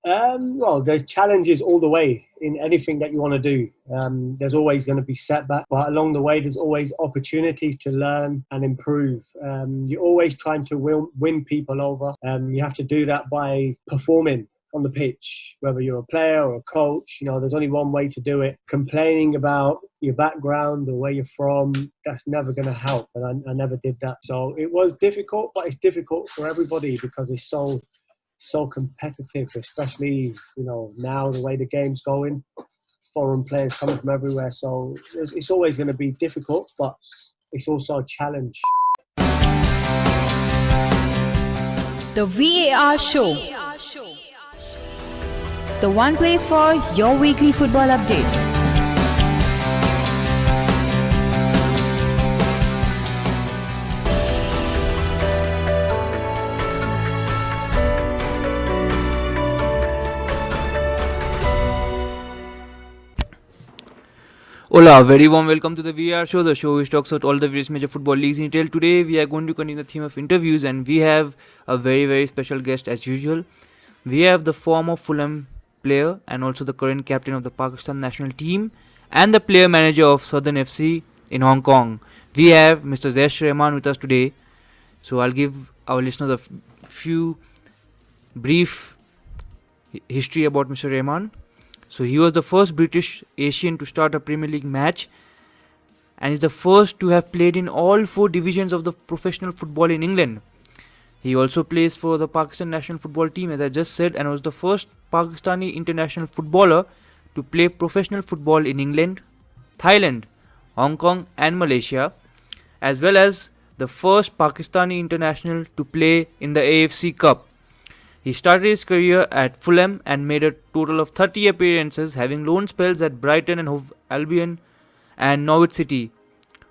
Well, there's challenges all the way in anything that you want to do. There's always going to be setbacks, but along the way, there's always opportunities to learn and improve. You're always trying to win people over. You have to do that by performing on the pitch, whether you're a player or a coach. There's only one way to do it. Complaining about your background or where you're from, that's never going to help. And I never did that. So it was difficult, but it's difficult for everybody because it's so competitive, especially now the way the game's going, foreign players coming from everywhere. So it's always going to be difficult, but it's also a challenge. The VAR Show. The one place for your weekly football update. Hola, very warm welcome to the VR show, the show which talks about all the various major football leagues in detail. Today we are going to continue the theme of interviews and we have a very special guest as usual. We have the former Fulham player and also the current captain of the Pakistan national team and the player manager of Southern FC in Hong Kong. We have Mr. Zeshan Rehman with us today. So I'll give our listeners a few brief history about Mr. Rehman. So he was the first British Asian to start a Premier League match and is the first to have played in all 4 divisions of the professional football in England. He also plays for the Pakistan national football team, as I just said, and was the first Pakistani international footballer to play professional football in England, Thailand, Hong Kong and Malaysia, as well as the first Pakistani international to play in the AFC Cup. He started his career at Fulham and made a total of 30 appearances, having loan spells at Brighton and Hove Albion and Norwich City.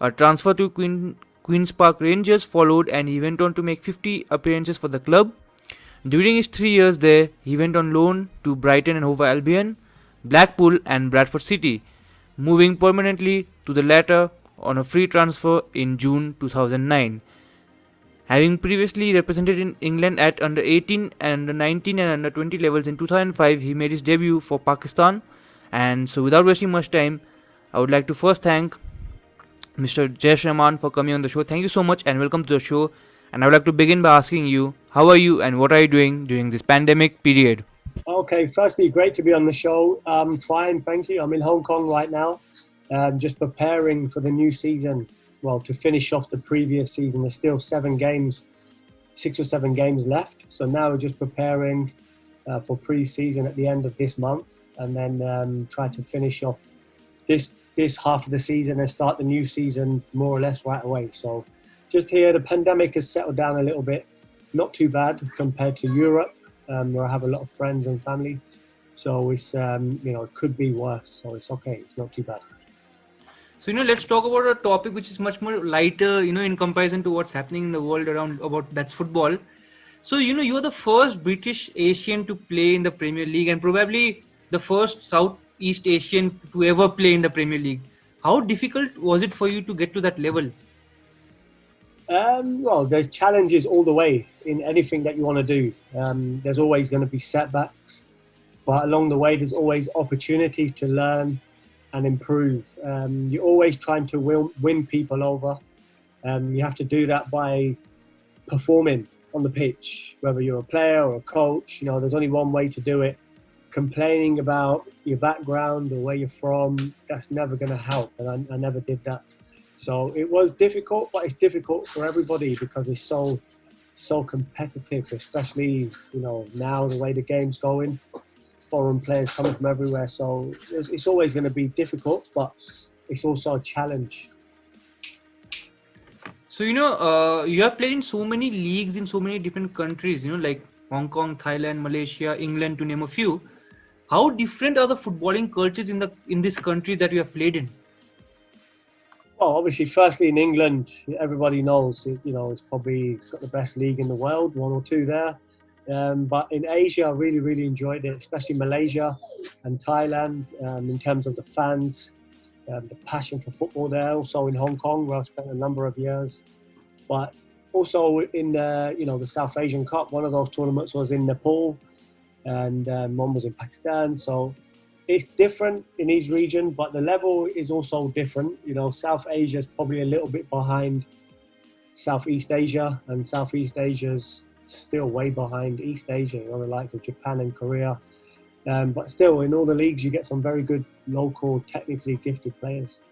A transfer to Queen's Park Rangers followed and he went on to make 50 appearances for the club. During his 3 years there, he went on loan to Brighton and Hove Albion, Blackpool and Bradford City, moving permanently to the latter on a free transfer in June 2009. Having previously represented in England at under 18 and under 19 and under 20 levels in 2005, he made his debut for Pakistan. And so without wasting much time, I would like to first thank Mr. Zeshan Rehman for coming on the show. Thank you so much and welcome to the show. And I would like to begin by asking you, how are you and what are you doing during this pandemic period? Okay, firstly, great to be on the show. Fine, thank you. I'm in Hong Kong right now, just preparing for the new season. Well, to finish off the previous season. There's still 6 or 7 games left. So now we're just preparing for pre-season at the end of this month, and then try to finish off this half of the season and start the new season more or less right away. So just here, the pandemic has settled down a little bit. Not too bad compared to Europe, where I have a lot of friends and family. So it's, it could be worse. So it's okay. It's not too bad. So, let's talk about a topic which is much more lighter, in comparison to what's happening in the world around about that's football. So, you are the first British Asian to play in the Premier League and probably the first Southeast Asian to ever play in the Premier League. How difficult was it for you to get to that level? Well, there's challenges all the way in anything that you want to do. There's always going to be setbacks, but along the way, there's always opportunities to learn and improve. You're always trying to win people over. You have to do that by performing on the pitch, whether you're a player or a coach. There's only one way to do it. Complaining about your background or where you're from, that's never going to help. And I never did that. So it was difficult, but it's difficult for everybody because it's so competitive, especially, now the way the game's going. Foreign players coming from everywhere, so it's always going to be difficult, but it's also a challenge. So you have played in so many leagues in so many different countries, like Hong Kong, Thailand, Malaysia, England, to name a few. How different are the footballing cultures in this country that you have played in? Well, obviously, firstly in England, everybody knows it's probably got the best league in the world, 1 or 2 there. But in Asia, I really enjoyed it, especially Malaysia and Thailand, in terms of the fans, the passion for football there. Also in Hong Kong, where I spent a number of years. But also in the South Asian Cup, one of those tournaments was in Nepal. and one was in Pakistan. So it's different in each region, but the level is also different. South Asia is probably a little bit behind Southeast Asia, and Southeast Asia's still way behind East Asia, the likes of Japan and Korea. But still, in all the leagues, you get some very good local, technically gifted players.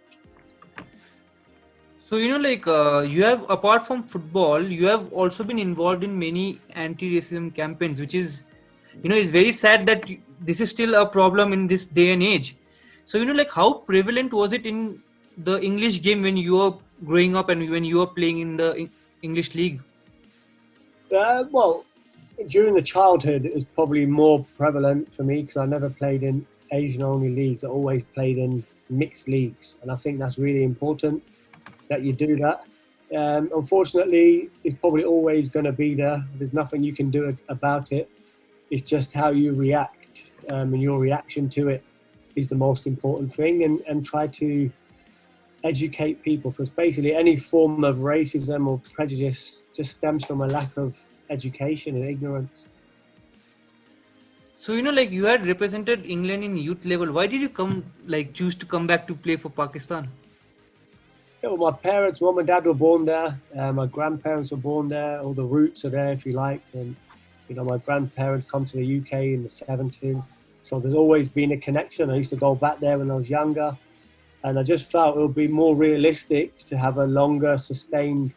So, you have, apart from football, you have also been involved in many anti-racism campaigns, which is, it's very sad that this is still a problem in this day and age. So, how prevalent was it in the English game when you were growing up and when you were playing in the English league? Well, during the childhood, it was probably more prevalent for me because I never played in Asian-only leagues. I always played in mixed leagues, and I think that's really important that you do that. Unfortunately, it's probably always going to be there. There's nothing you can do about it. It's just how you react, and your reaction to it is the most important thing, and try to educate people, because basically any form of racism or prejudice just stems from a lack of education and ignorance. So, you had represented England in youth level. Why did you choose to come back to play for Pakistan? Yeah, well, my parents, mum and dad were born there. My grandparents were born there. All the roots are there, if you like. And, my grandparents come to the UK in the 70s. So there's always been a connection. I used to go back there when I was younger. And I just felt it would be more realistic to have a longer, sustained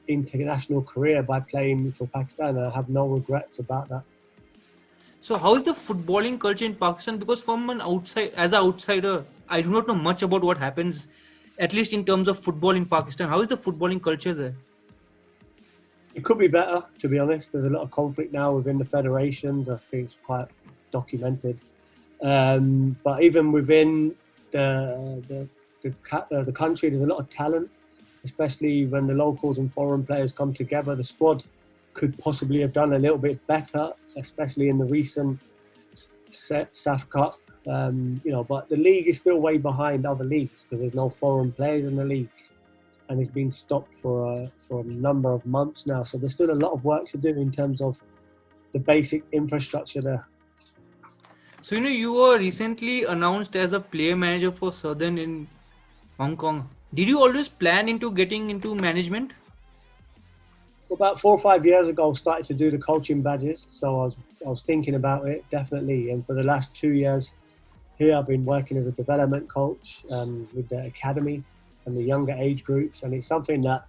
international career by playing for Pakistan. And I have no regrets about that. So how is the footballing culture in Pakistan? Because as an outsider, I do not know much about what happens, at least in terms of football in Pakistan. How is the footballing culture there? It could be better, to be honest. There's a lot of conflict now within the federations. I think it's quite documented. But even within the country, there's a lot of talent, especially when the locals and foreign players come together. The squad could possibly have done a little bit better, especially in the recent SAF Cup. But the league is still way behind other leagues because there's no foreign players in the league, and it's been stopped for a number of months now. So there's still a lot of work to do in terms of the basic infrastructure there. So you were recently announced as a player manager for Southern in Hong Kong. Did you always plan into getting into management? About 4 or 5 years ago, I started to do the coaching badges. So I was thinking about it, definitely. And for the last 2 years here, I've been working as a development coach with the academy and the younger age groups. And it's something that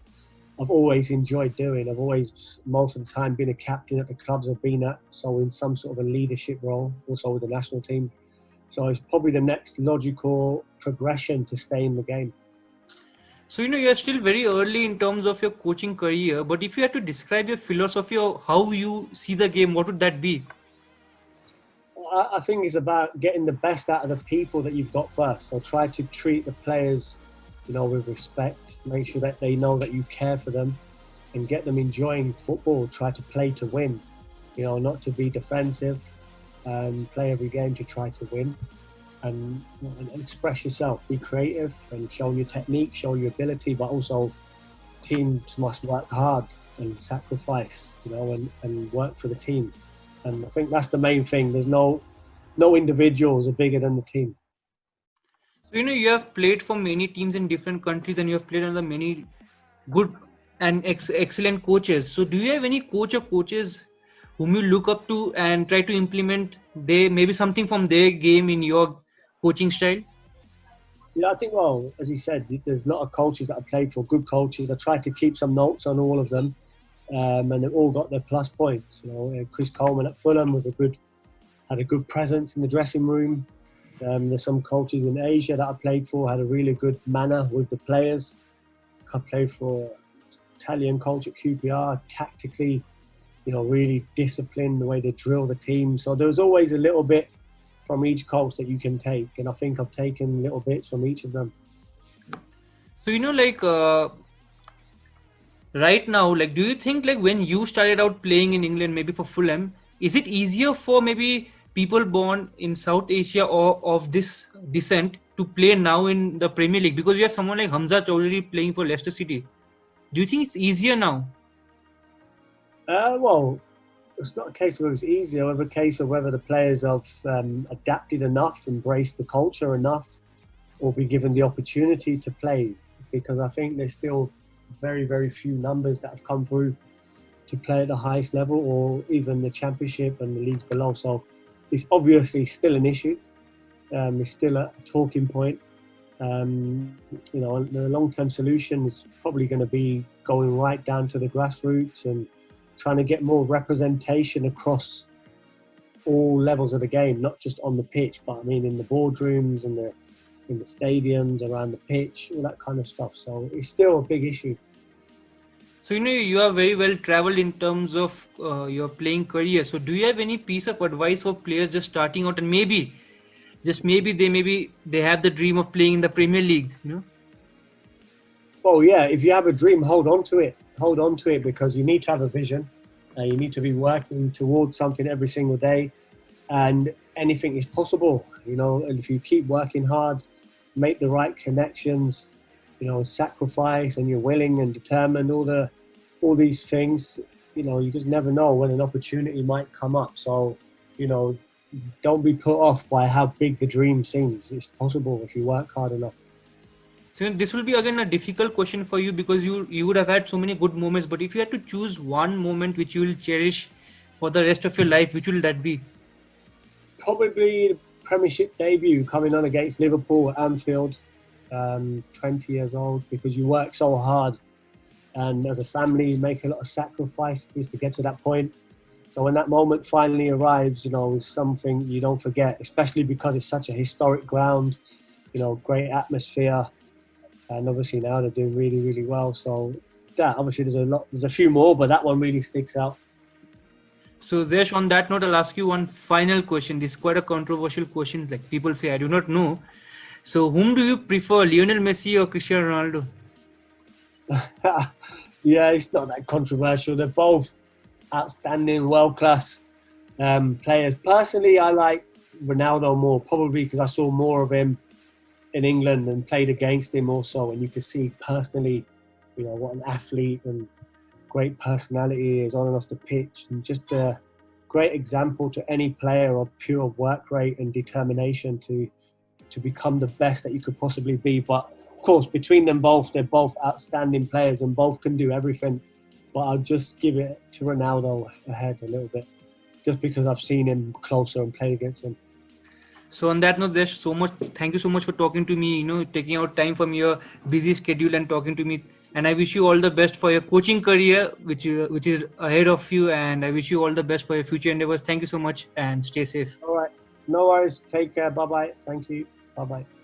I've always enjoyed doing. I've always, most of the time, been a captain at the clubs I've been at. So in some sort of a leadership role, also with the national team. So it's probably the next logical progression to stay in the game. So, you're still very early in terms of your coaching career, but if you had to describe your philosophy of how you see the game, what would that be? I think it's about getting the best out of the people that you've got first. So try to treat the players, with respect. Make sure that they know that you care for them and get them enjoying football. Try to play to win, not to be defensive, and play every game to try to win. And express yourself, be creative and show your technique, show your ability, but also teams must work hard and sacrifice, and work for the team. And I think that's the main thing. There's no individuals are bigger than the team. So, you have played for many teams in different countries and you have played under many good and excellent coaches. So do you have any coach or coaches whom you look up to and try to implement maybe something from their game in your coaching style? Yeah, I think, well, as you said, there's a lot of coaches that I played for, good coaches. I tried to keep some notes on all of them, and they've all got their plus points. Chris Coleman at Fulham had a good presence in the dressing room. There's some coaches in Asia that I played for, had a really good manner with the players. I played for an Italian coach at QPR, tactically, really disciplined the way they drill the team. So there's always a little bit from each coach that you can take, and I think I've taken little bits from each of them. So right now, do you think when you started out playing in England, maybe for Fulham, is it easier for maybe people born in South Asia or of this descent to play now in the Premier League, because you have someone like Hamza Chowdhury playing for Leicester City? Do you think it's easier now? Well, it's not a case of whether it's easy, or a case of whether the players have adapted enough, embraced the culture enough, or be given the opportunity to play. Because I think there's still very, very few numbers that have come through to play at the highest level, or even the Championship and the leagues below. So it's obviously still an issue. It's still a talking point. The long-term solution is probably going to be going right down to the grassroots and trying to get more representation across all levels of the game, not just on the pitch, but I mean in the boardrooms and in the stadiums, around the pitch, all that kind of stuff. So it's still a big issue. So, you are very well traveled in terms of your playing career. So, do you have any piece of advice for players just starting out, and maybe they have the dream of playing in the Premier League? Well, yeah, if you have a dream, hold on to it. Hold on to it, because you need to have a vision. You need to be working towards something every single day, and anything is possible. And if you keep working hard, make the right connections, sacrifice, and you're willing and determined, all these things, you just never know when an opportunity might come up. So, don't be put off by how big the dream seems. It's possible if you work hard enough. So this will be again a difficult question for you, because you would have had so many good moments. But if you had to choose one moment which you will cherish for the rest of your life, which will that be? Probably the Premiership debut, coming on against Liverpool at Anfield, 20 years old, because you work so hard, and as a family you make a lot of sacrifices to get to that point. So when that moment finally arrives, it's something you don't forget, especially because it's such a historic ground, great atmosphere. And obviously now they're doing really, really well. So that, obviously there's a few more, but that one really sticks out. So Zesh, on that note, I'll ask you one final question. This is quite a controversial question. Like people say, I do not know. So whom do you prefer, Lionel Messi or Cristiano Ronaldo? Yeah, it's not that controversial. They're both outstanding, world-class players. Personally, I like Ronaldo more, probably because I saw more of him in England and played against him also, and you can see personally, what an athlete and great personality he is on and off the pitch, and just a great example to any player of pure work rate and determination to become the best that you could possibly be. But of course, between them both, they're both outstanding players and both can do everything. But I'll just give it to Ronaldo ahead a little bit, just because I've seen him closer and played against him. So on that note, Zesh, thank you so much for talking to me, taking out time from your busy schedule and talking to me. And I wish you all the best for your coaching career, which is ahead of you. And I wish you all the best for your future endeavors. Thank you so much and stay safe. All right. No worries. Take care. Bye-bye. Thank you. Bye-bye.